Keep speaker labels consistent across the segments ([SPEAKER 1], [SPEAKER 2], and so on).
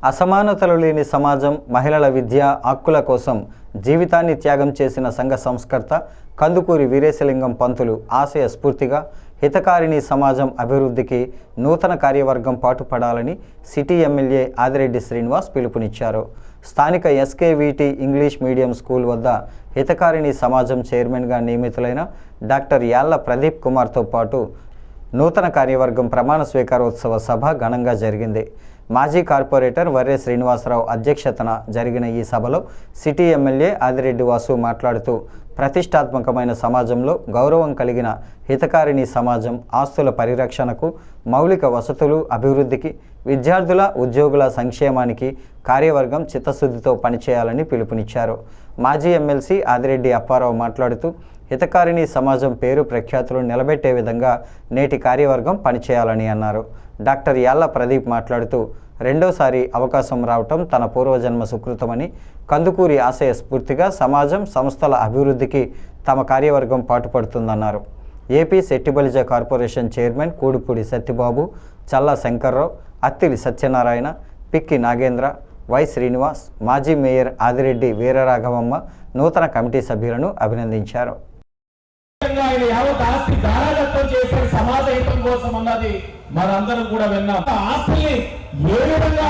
[SPEAKER 1] అసమానతలు లేని సమాజం, మహిళల విద్య హక్కుల కోసం జీవితాన్ని త్యాగం చేసిన సంఘ సంస్కర్త కందుకూరి వీరేశలింగం పంతులు ఆశయ స్ఫూర్తిగా హితకారిణి సమాజం అభివృద్ధికి నూతన కార్యవర్గం పాటుపడాలని సిటీ ఎమ్మెల్యే ఆదిరెడ్డి శ్రీనివాస్ పిలుపునిచ్చారు. స్థానిక ఎస్కేవిటి ఇంగ్లీష్ మీడియం స్కూల్ వద్ద హితకారిణి సమాజం చైర్మన్గా నియమితులైన డాక్టర్ యాళ్ల ప్రదీప్ కుమార్తో పాటు నూతన కార్యవర్గం ప్రమాణ స్వీకారోత్సవ సభ ఘనంగా జరిగింది. మాజీ కార్పొరేటర్ వర్రె శ్రీనివాసరావు అధ్యక్షతన జరిగిన ఈ సభలో సిటీ ఎమ్మెల్యే ఆదిరెడ్డి వాసు మాట్లాడుతూ ప్రతిష్టాత్మకమైన సమాజంలో గౌరవం కలిగిన హితకారిణి సమాజం ఆస్తుల పరిరక్షణకు, మౌలిక వసతులు అభివృద్ధికి, విద్యార్థుల ఉద్యోగుల సంక్షేమానికి కార్యవర్గం చిత్తశుద్ధితో పనిచేయాలని పిలుపునిచ్చారు. మాజీ ఎమ్మెల్సీ ఆదిరెడ్డి అప్పారావు మాట్లాడుతూ హితకారిణి సమాజం పేరు ప్రఖ్యాతులు నిలబెట్టే విధంగా నేటి కార్యవర్గం పనిచేయాలని అన్నారు. డాక్టర్ యాళ్ల ప్రదీప్ మాట్లాడుతూ రెండోసారి అవకాశం రావటం తన పూర్వజన్మ సుకృతమని, కందుకూరి ఆశయ స్ఫూర్తిగా సమాజం సంస్థల అభివృద్ధికి తమ కార్యవర్గం పాటుపడుతుందన్నారు. AP Settibalija corporation chairman Kudupudi Satyababu, Challa Shankar Rao, Attili Satyanarayana, Pikki Nagendra, Y Srinivas, మాజీ మేయర్ ఆదిరెడ్డి వీరరాఘవమ్మ నూతన కమిటీ సభ్యులను అభినందించారు.
[SPEAKER 2] సమాజ హితం కోసం అన్నది మనందరం కూడా విన్నాం. ఆస్తుల్ని ఏ విధంగా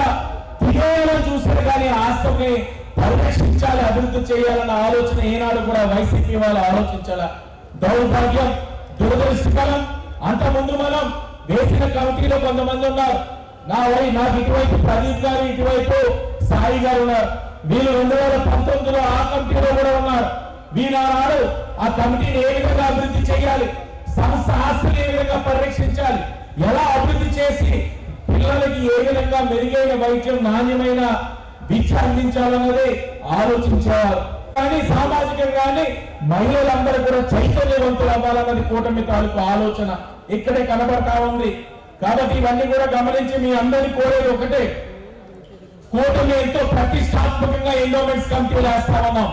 [SPEAKER 2] తిరిగేయాలని చూసారు, కానీ ఆస్తుల్ని పరిరక్షించాలి, అభివృద్ధి చేయాలన్న ఆలోచన ఈనాడు కూడా వైసీపీ వాళ్ళు ఆలోచించాల. దౌర్భాగ్యం, దురదృష్టకరం. అంతకుముందు మనం వేసిన కమిటీలో కొంతమంది ఉన్నారు. నాకు ఇటువైపు ప్రదీప్ గారు, ఇటువైపు సాయి గారు ఉన్నారు. వీళ్ళు 2019లో ఆ కమిటీలో కూడా ఉన్నారు. వీళ్ళాడు ఆ కమిటీని ఏ విధంగా అభివృద్ధి చేయాలి, సంస్థ ఆస్తులు ఏ విధంగా పరిరక్షించాలి, ఎలా అభివృద్ధి చేసి పిల్లలకి ఏ విధంగా మెరుగైన వైద్యం, నాణ్యమైన విద్య అందించాలన్నది ఆలోచించేవారు. కానీ సామాజికంగానే మహిళలందరూ కూడా చైతన్యవంతులు అవ్వాలన్నది కూటమి తాలూకు ఆలోచన ఇక్కడే కనబడతా ఉంది. కాబట్టి ఇవన్నీ కూడా గమనించి మీ అందరినీ కోరేది ఒకటే, కూటమి ఎంతో ప్రతిష్టాత్మకంగా ఎండోమెంట్స్ కమిటీలు వేస్తామన్నాం.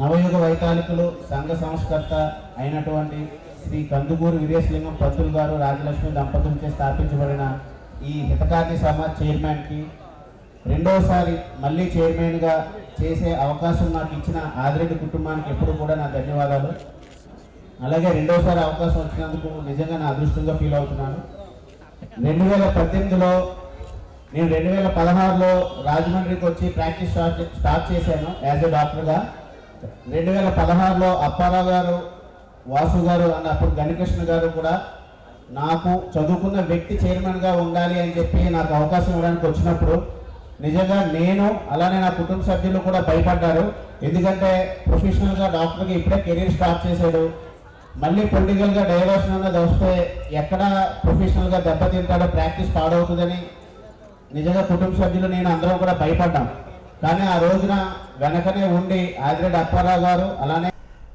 [SPEAKER 3] నవయుగ వైతాళికులు సంఘ సంస్కర్త అయినటువంటి శ్రీ కందుకూరి వీరేశలింగం పంతులు గారు రాజలక్ష్మి దంపతులచే స్థాపించబడిన ఈ హితకారిణి సమాజ్ చైర్మన్కి రెండోసారి మళ్ళీ చైర్మన్గా చేసే అవకాశం నాకు ఇచ్చిన ఆదిరెడ్డి కుటుంబానికి ఎప్పుడు కూడా నా ధన్యవాదాలు. అలాగే రెండోసారి అవకాశం వచ్చినందుకు నిజంగా నా అదృష్టంగా ఫీల్ అవుతున్నాను. 2018లో నేను 2016లో రాజమండ్రికి వచ్చి ప్రాక్టీస్ స్టార్ట్ చేశాను యాజ్ ఎ డాక్టర్గా. 2016లో అప్పారావు గారు, వాసు గారు అన్న అప్పుడు గణకృష్ణ గారు కూడా నాకు చదువుకున్న వ్యక్తి చైర్మన్గా ఉండాలి అని చెప్పి నాకు అవకాశం ఇవ్వడానికి వచ్చినప్పుడు నిజంగా నేను అలానే నా కుటుంబ సభ్యులు కూడా భయపడ్డారు. ఎందుకంటే ప్రొఫెషనల్గా డాక్టర్గా ఇప్పుడే కెరీర్ స్టార్ట్ చేశాడు, మళ్ళీ పొలిటికల్గా డైవర్షన్ అన్నది వస్తే ఎక్కడ ప్రొఫెషనల్గా దెబ్బతింటాడో, ప్రాక్టీస్ పాడవుతుందని నిజంగా కుటుంబ సభ్యులు నేను అందరం కూడా భయపడ్డాం. కానీ ఆ రోజున వెనకనే ఉండి ఆదిరెడ్డి అప్పారావు గారు అలానే